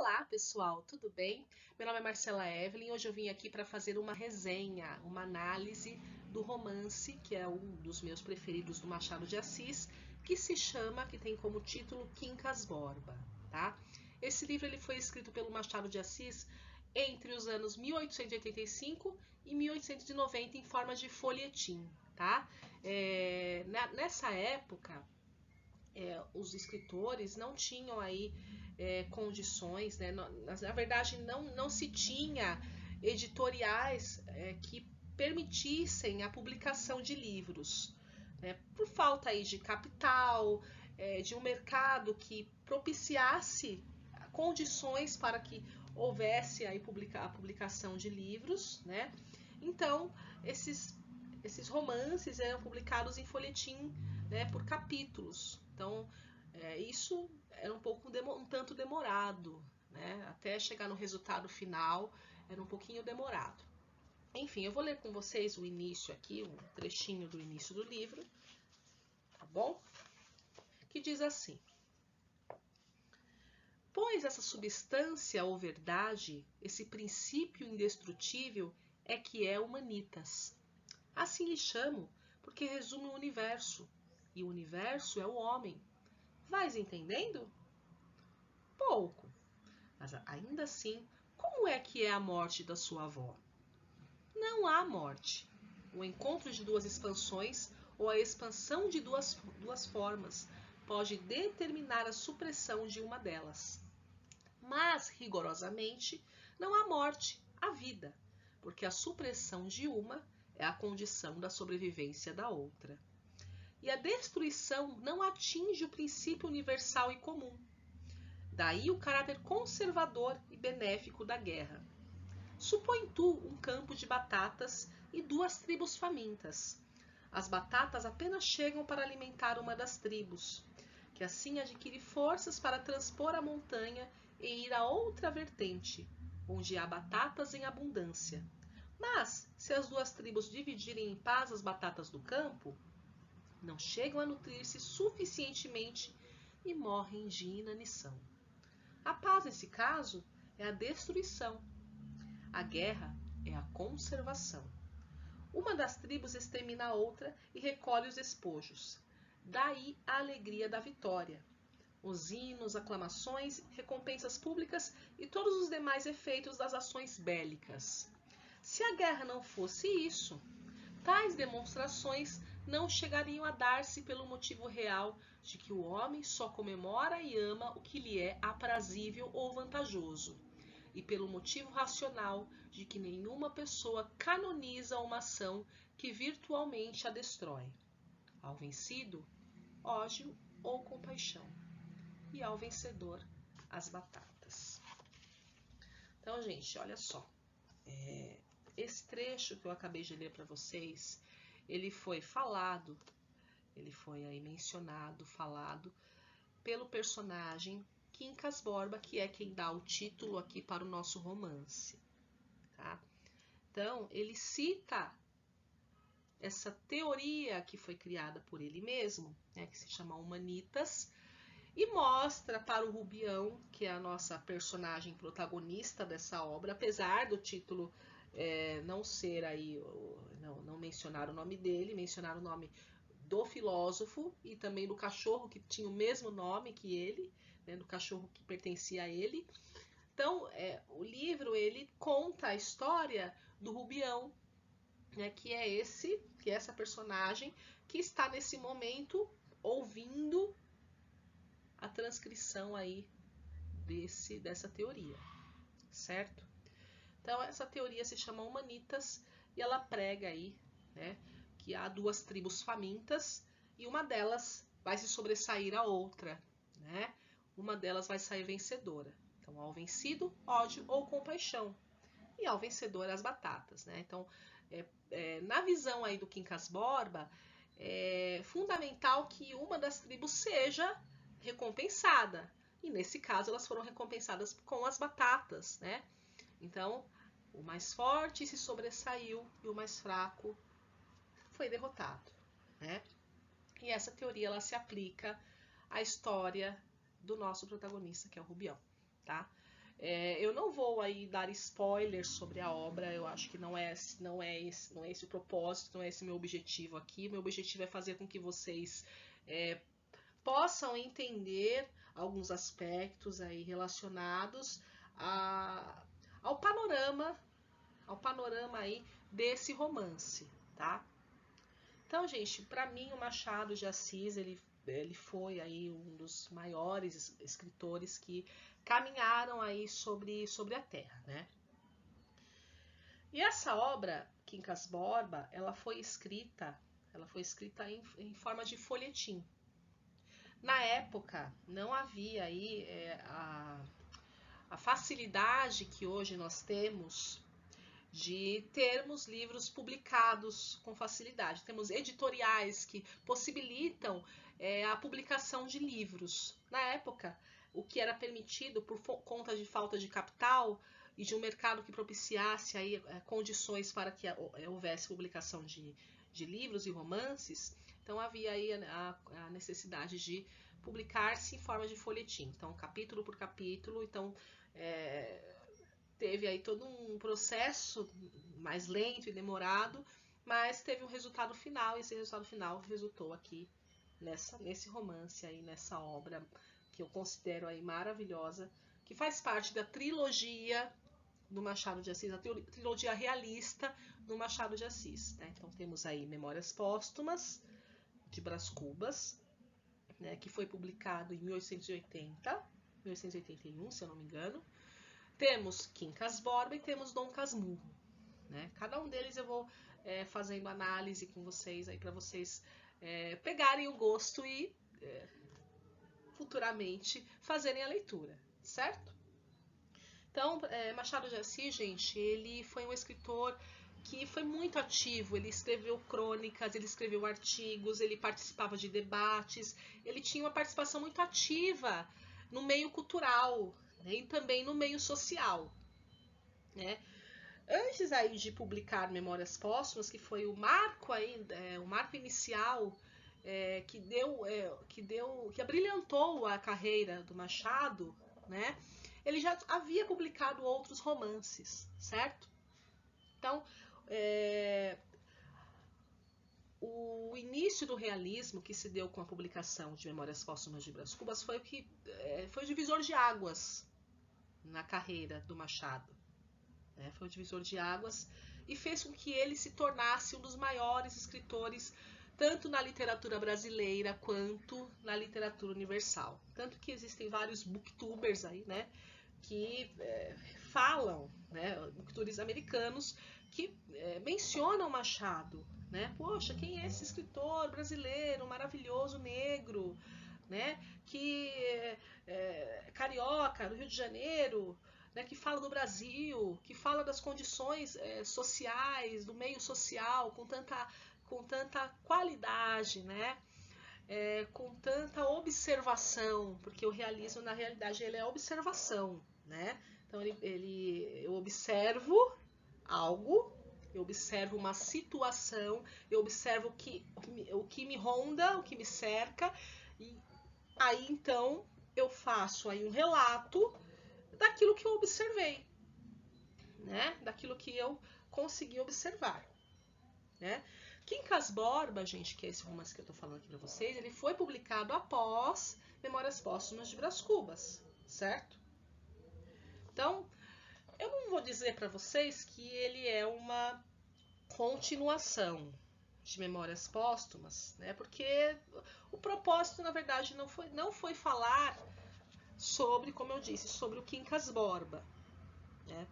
Olá, pessoal, tudo bem? Meu nome é Marcela Evelyn. Hoje eu vim aqui para fazer uma resenha, uma análise do romance, que é um dos meus preferidos do Machado de Assis, que tem como título Quincas Borba, tá? Esse livro ele foi escrito pelo Machado de Assis entre os anos 1885 e 1890 em forma de folhetim, tá? Nessa época, os escritores não tinham aí condições, né? Na verdade não se tinha editoriais que permitissem a publicação de livros, né? Por falta aí de capital, de um mercado que propiciasse condições para que houvesse aí a publicação de livros, né? Então esses romances eram publicados em folhetim, né, por capítulos. Então, isso era um tanto demorado, né? Até chegar no resultado final era um pouquinho demorado. Enfim, eu vou ler com vocês o início aqui, um trechinho do início do livro, tá bom? Que diz assim: pois essa substância ou verdade, esse princípio indestrutível, é que é humanitas. Assim lhe chamo, porque resume o universo, e o universo é o homem. Vais entendendo? Pouco, mas ainda assim, como é que é a morte da sua avó? Não há morte. O encontro de duas expansões ou a expansão de duas formas pode determinar a supressão de uma delas. Mas, rigorosamente, não há morte, há vida, porque a supressão de uma é a condição da sobrevivência da outra. E a destruição não atinge o princípio universal e comum. Daí o caráter conservador e benéfico da guerra. Supõe tu um campo de batatas e duas tribos famintas. As batatas apenas chegam para alimentar uma das tribos, que assim adquire forças para transpor a montanha e ir a outra vertente, onde há batatas em abundância. Mas, se as duas tribos dividirem em paz as batatas do campo, não chegam a nutrir-se suficientemente e morrem de inanição. A paz, nesse caso, é a destruição. A guerra é a conservação. Uma das tribos extermina a outra e recolhe os espojos. Daí a alegria da vitória. Os hinos, aclamações, recompensas públicas e todos os demais efeitos das ações bélicas. Se a guerra não fosse isso, tais demonstrações não chegariam a dar-se pelo motivo real de que o homem só comemora e ama o que lhe é aprazível ou vantajoso, e pelo motivo racional de que nenhuma pessoa canoniza uma ação que virtualmente a destrói. Ao vencido, ódio ou compaixão, e ao vencedor, as batatas. Então, gente, olha só. Esse trecho que eu acabei de ler para vocês, ele foi falado, ele foi aí mencionado, falado pelo personagem Quincas Borba, que é quem dá o título aqui para o nosso romance, tá? Então, ele cita essa teoria que foi criada por ele mesmo, né, que se chama Humanitas, e mostra para o Rubião, que é a nossa personagem protagonista dessa obra, apesar do título não ser aí, não mencionar o nome dele, mencionar o nome do filósofo e também do cachorro que tinha o mesmo nome que ele, né, do cachorro que pertencia a ele. Então, o livro ele conta a história do Rubião, né, que é essa personagem que está nesse momento ouvindo a transcrição aí dessa teoria, certo? Então, essa teoria se chama Humanitas e ela prega aí, né, que há duas tribos famintas e uma delas vai se sobressair à outra, né? Uma delas vai sair vencedora. Então, ao vencido, ódio ou compaixão. E ao vencedor, as batatas, né? Então, na visão aí do Quincas Borba, é fundamental que uma das tribos seja recompensada. E nesse caso, elas foram recompensadas com as batatas, né? Então, o mais forte se sobressaiu e o mais fraco foi derrotado, né? E essa teoria ela se aplica à história do nosso protagonista, que é o Rubião, tá? Eu não vou aí dar spoilers sobre a obra, eu acho que não é esse o propósito, não é esse o meu objetivo aqui. Meu objetivo é fazer com que vocês possam entender alguns aspectos aí relacionados ao panorama aí desse romance, tá? Então, gente, para mim o Machado de Assis, ele foi aí um dos maiores escritores que caminharam aí sobre a Terra, né? E essa obra, Quincas Borba, ela foi escrita em forma de folhetim. Na época, não havia aí a facilidade que hoje nós temos de termos livros publicados com facilidade. Temos editoriais que possibilitam a publicação de livros. Na época, o que era permitido por conta de falta de capital e de um mercado que propiciasse aí, condições para que houvesse publicação de livros e romances, então havia aí a necessidade de publicar-se em forma de folhetim. Então, capítulo por capítulo, então teve aí todo um processo mais lento e demorado, mas teve um resultado final, e esse resultado final resultou aqui nesse romance aí, nessa obra que eu considero aí maravilhosa, que faz parte da trilogia do Machado de Assis, a trilogia realista do Machado de Assis, né? Então temos aí Memórias Póstumas de Brás Cubas, né, que foi publicado em 1881, se eu não me engano. Temos Quincas Borba e temos Dom Casmurro, né? Cada um deles eu vou fazendo análise com vocês aí para vocês pegarem o gosto e futuramente fazerem a leitura, certo? Então, Machado de Assis, gente, ele foi um escritor que foi muito ativo. Ele escreveu crônicas, ele escreveu artigos, ele participava de debates, ele tinha uma participação muito ativa no meio cultural, né, e também no meio social, né? Antes aí de publicar Memórias Póstumas, que foi o marco aí, o marco inicial que abrilhantou a carreira do Machado, né? Ele já havia publicado outros romances, certo? Então, o início do realismo que se deu com a publicação de Memórias Póstumas de Brás Cubas foi o divisor de águas na carreira do Machado. Foi o divisor de águas e fez com que ele se tornasse um dos maiores escritores, tanto na literatura brasileira quanto na literatura universal. Tanto que existem vários booktubers aí, né, que falam, né, booktubers americanos, que mencionam Machado, né? Poxa, quem é esse escritor brasileiro, maravilhoso, negro, né? Que carioca, do Rio de Janeiro, né? Que fala do Brasil, que fala das condições sociais, do meio social, com tanta qualidade, né? Com tanta observação, porque o realismo, na realidade, ele é observação, né? Então, eu observo algo, eu observo uma situação, eu observo o que me ronda, o que me cerca, e aí, então, eu faço aí um relato daquilo que eu observei, né? Daquilo que eu consegui observar, né? Quincas Borba, gente, que é esse romance que eu tô falando aqui pra vocês, ele foi publicado após Memórias Póstumas de Brás Cubas, certo? Então, eu não vou dizer para vocês que ele é uma continuação de Memórias Póstumas, né? Porque o propósito, na verdade, não foi falar sobre, como eu disse, sobre o Quincas Borba.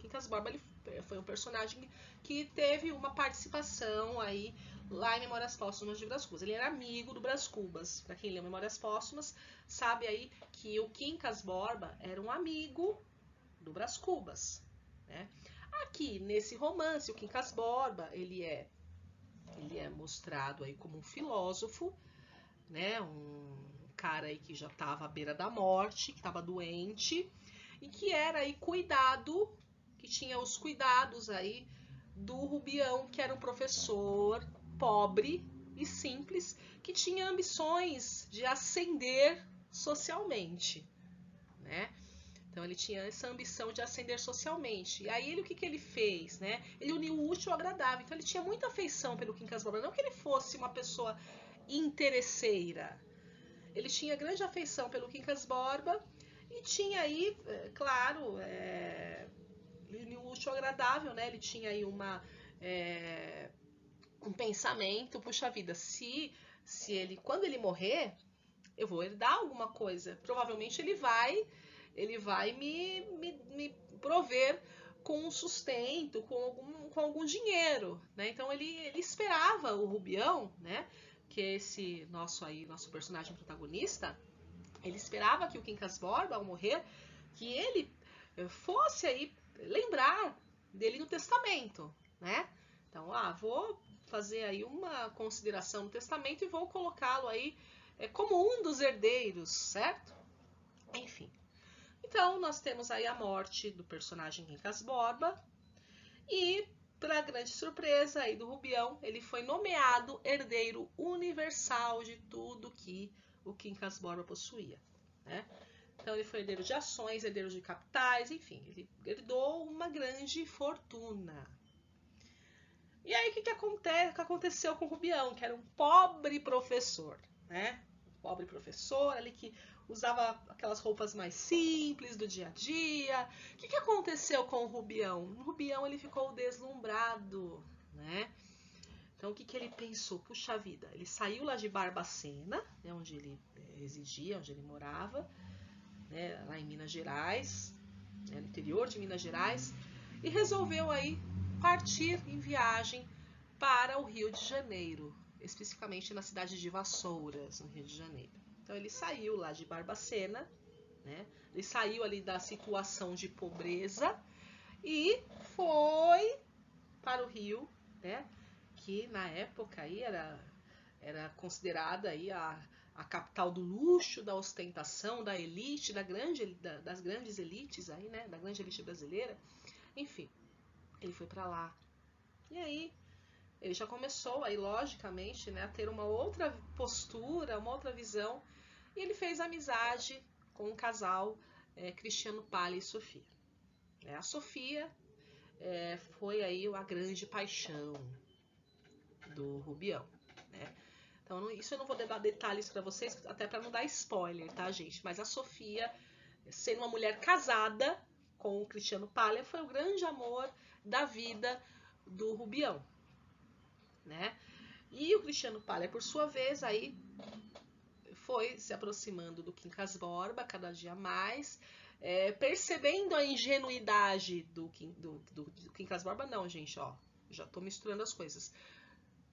Quincas Borba, ele foi um personagem que teve uma participação aí lá em Memórias Póstumas de Brás Cubas. Ele era amigo do Brás Cubas. Para quem leu Memórias Póstumas, sabe aí que o Quincas Borba era um amigo do Brás Cubas, né? Aqui, nesse romance, o Quincas Borba, ele é mostrado aí como um filósofo, né? Um cara aí que já estava à beira da morte, que estava doente, e que era aí que tinha os cuidados aí do Rubião, que era um professor pobre e simples, que tinha ambições de ascender socialmente, né? Então ele tinha essa ambição de ascender socialmente. E aí o que ele fez, né? Ele uniu o útil ao agradável. Então ele tinha muita afeição pelo Quincas Borba. Não que ele fosse uma pessoa interesseira. Ele tinha grande afeição pelo Quincas Borba e tinha aí, claro, ele uniu o útil ao agradável, né? Ele tinha aí um pensamento, puxa vida, se ele, quando ele morrer, eu vou herdar alguma coisa. Provavelmente ele vai me prover com um sustento, com algum dinheiro, né? Então ele esperava o Rubião, né? Que é esse nosso personagem protagonista, ele esperava que o Quincas Borba, ao morrer, que ele fosse aí lembrar dele no testamento, né? Então, vou fazer aí uma consideração no testamento e vou colocá-lo aí como um dos herdeiros, certo? Enfim. Então, nós temos aí a morte do personagem Quincas Borba e, para grande surpresa aí do Rubião, ele foi nomeado herdeiro universal de tudo que o Quincas Borba possuía, né? Então, ele foi herdeiro de ações, herdeiro de capitais, enfim, ele herdou uma grande fortuna. E aí, o que aconteceu com o Rubião, que era um pobre professor, né? Um pobre professor ali que usava aquelas roupas mais simples do dia a dia. O que aconteceu com o Rubião? O Rubião, ele ficou deslumbrado, né? Então, o que ele pensou? Puxa vida, ele saiu lá de Barbacena, né, onde ele residia, onde ele morava, né, lá em Minas Gerais, né, no interior de Minas Gerais, e resolveu aí partir em viagem para o Rio de Janeiro, especificamente na cidade de Vassouras, no Rio de Janeiro. Então ele saiu lá de Barbacena, né? Ele saiu ali da situação de pobreza e foi para o Rio, né? Que na época aí era considerada aí a capital do luxo, da ostentação, da elite, das grandes elites aí, né? Da grande elite brasileira. Enfim, ele foi para lá. E aí ele já começou aí, logicamente, né, a ter uma outra postura, uma outra visão. E ele fez amizade com um casal, Cristiano Palha e Sofia. A Sofia foi aí a grande paixão do Rubião, né? Então, isso eu não vou dar detalhes para vocês, até para não dar spoiler, tá, gente? Mas a Sofia, sendo uma mulher casada com o Cristiano Palha, foi o grande amor da vida do Rubião, né? E o Cristiano Palha, por sua vez, aí foi se aproximando do Quincas Borba cada dia mais, percebendo a ingenuidade do Quincas Borba. Não, gente, ó, já tô misturando as coisas.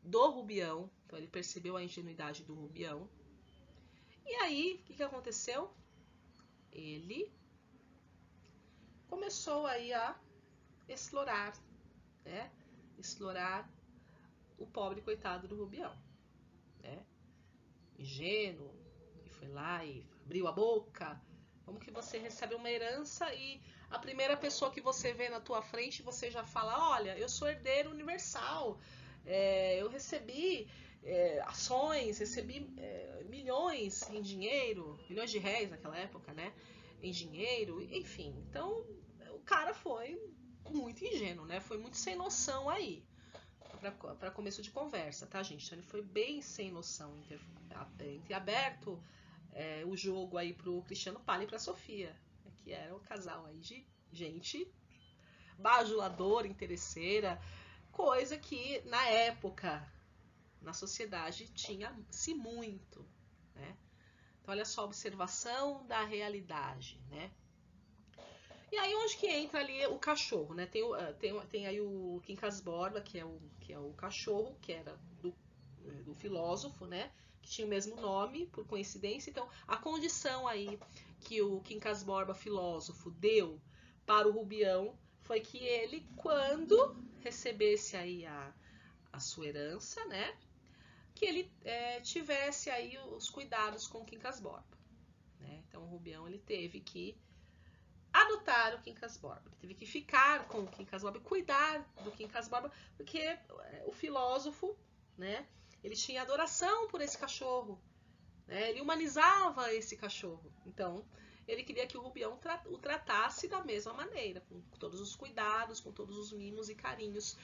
Do Rubião, então ele percebeu a ingenuidade do Rubião. E aí, o que aconteceu? Ele começou aí a explorar, né? Explorar o pobre coitado do Rubião, né? Ingênuo, que foi lá e abriu a boca. Como que você recebe uma herança e a primeira pessoa que você vê na tua frente, você já fala, olha, eu sou herdeiro universal, eu recebi ações, recebi milhões em dinheiro, milhões de réis naquela época, né? Em dinheiro, enfim. Então, o cara foi muito ingênuo, né? Foi muito sem noção aí. Para começo de conversa, tá, gente? Então ele foi bem sem noção em ter aberto o jogo aí pro Cristiano Palha e pra Sofia, que era o casal aí de gente bajuladora, interesseira, coisa que na época na sociedade tinha-se muito, né? Então olha só a observação da realidade, né? E aí onde que entra ali o cachorro, né? Tem aí o Quincas Borba, que é o cachorro, que era do filósofo, né? Que tinha o mesmo nome, por coincidência. Então, a condição aí que o Quincas Borba, filósofo, deu para o Rubião foi que ele, quando recebesse aí a sua herança, né? Que ele tivesse aí os cuidados com o Quincas Borba, né? Então, o Rubião, ele teve que adotar o Quincas Borba. Ele teve que ficar com o Quincas Borba e cuidar do Quincas Borba, porque o filósofo, né, ele tinha adoração por esse cachorro, né, ele humanizava esse cachorro. Então, ele queria que o Rubião o tratasse da mesma maneira, com todos os cuidados, com todos os mimos e carinhos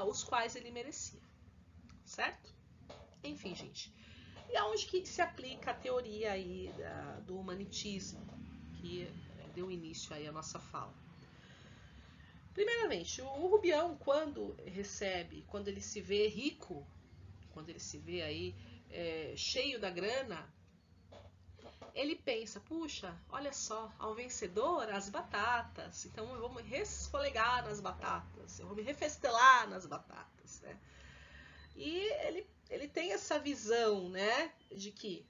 os quais ele merecia, certo? Enfim, gente. E aonde que se aplica a teoria aí do humanitismo, que deu início aí à nossa fala? Primeiramente, o Rubião, quando ele se vê rico, quando ele se vê aí cheio da grana, ele pensa, puxa, olha só, ao vencedor, as batatas. Então eu vou me resfolegar nas batatas, eu vou me refestelar nas batatas, né? E ele tem essa visão, né, de que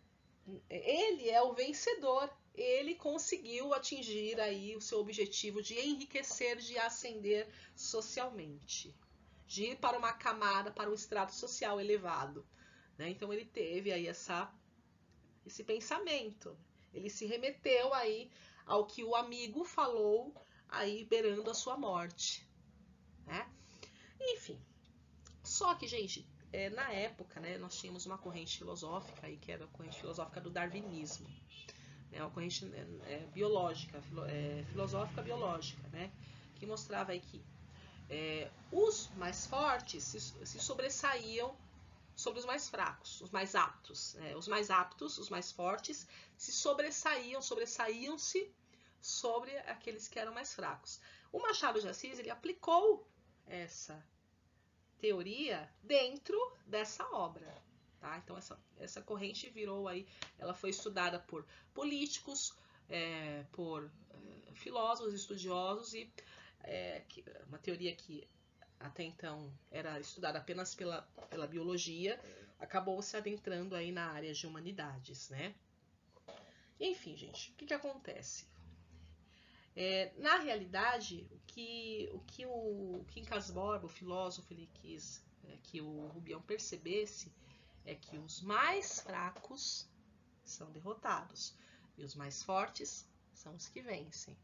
ele é o vencedor, ele conseguiu atingir aí o seu objetivo de enriquecer, de ascender socialmente, de ir para uma camada, para um estrato social elevado, né? Então ele teve aí esse pensamento, ele se remeteu aí ao que o amigo falou aí beirando a sua morte, né? Enfim, só que, gente, na época, né, nós tínhamos uma corrente filosófica aí, que era a corrente filosófica do darwinismo, né, uma corrente biológica, filosófica biológica, né, que mostrava aí que os mais fortes se sobressaíam sobre os mais fracos, os mais aptos. Os mais aptos, os mais fortes, sobressaíam-se sobre aqueles que eram mais fracos. O Machado de Assis, ele aplicou essa teoria dentro dessa obra, tá? Então essa corrente virou aí, ela foi estudada por políticos, por filósofos, estudiosos e uma teoria que até então era estudada apenas pela biologia, acabou se adentrando aí na área de humanidades, né? Enfim, gente, o que acontece? Na realidade, o que o Quincas Borba, o filósofo, ele quis que o Rubião percebesse é que os mais fracos são derrotados e os mais fortes são os que vencem.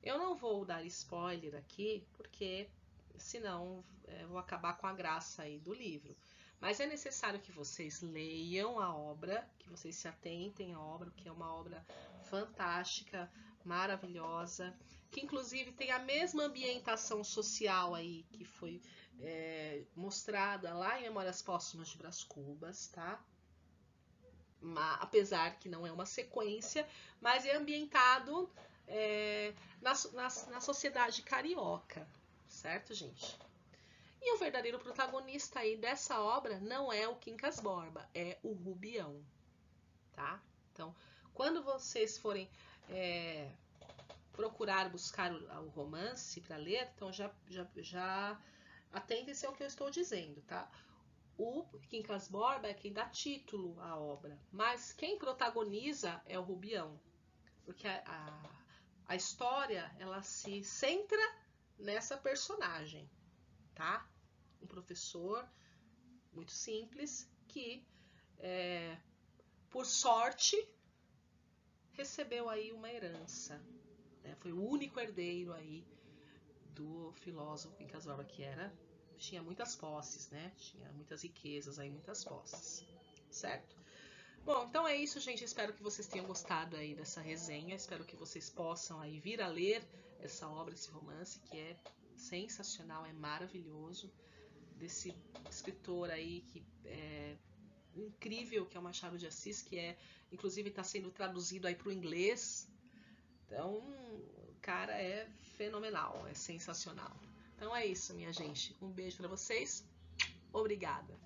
Eu não vou dar spoiler aqui, porque senão vou acabar com a graça aí do livro. Mas é necessário que vocês leiam a obra, que vocês se atentem à obra, que é uma obra fantástica, maravilhosa, que inclusive tem a mesma ambientação social aí que foi mostrada lá em Memórias Póstumas de Brás Cubas, tá? Apesar que não é uma sequência, mas é ambientado na sociedade carioca, certo, gente? E o verdadeiro protagonista aí dessa obra não é o Quincas Borba, é o Rubião, tá? Então, quando vocês forem procurar buscar o romance para ler, então já atentem-se ao que eu estou dizendo, tá? O Quincas Borba é quem dá título à obra, mas quem protagoniza é o Rubião, porque a história ela se centra nessa personagem, tá? Um professor muito simples que, por sorte, recebeu aí uma herança, né? Foi o único herdeiro aí do filósofo Quincas Borba, que tinha muitas posses, né? Tinha muitas riquezas aí, muitas posses, certo? Bom, então é isso, gente. Espero que vocês tenham gostado aí dessa resenha. Espero que vocês possam aí vir a ler essa obra, esse romance, que é sensacional, é maravilhoso, desse escritor aí que é incrível, que é o Machado de Assis, que inclusive está sendo traduzido aí para o inglês. Então, o cara é fenomenal, é sensacional. Então é isso, minha gente. Um beijo para vocês. Obrigada.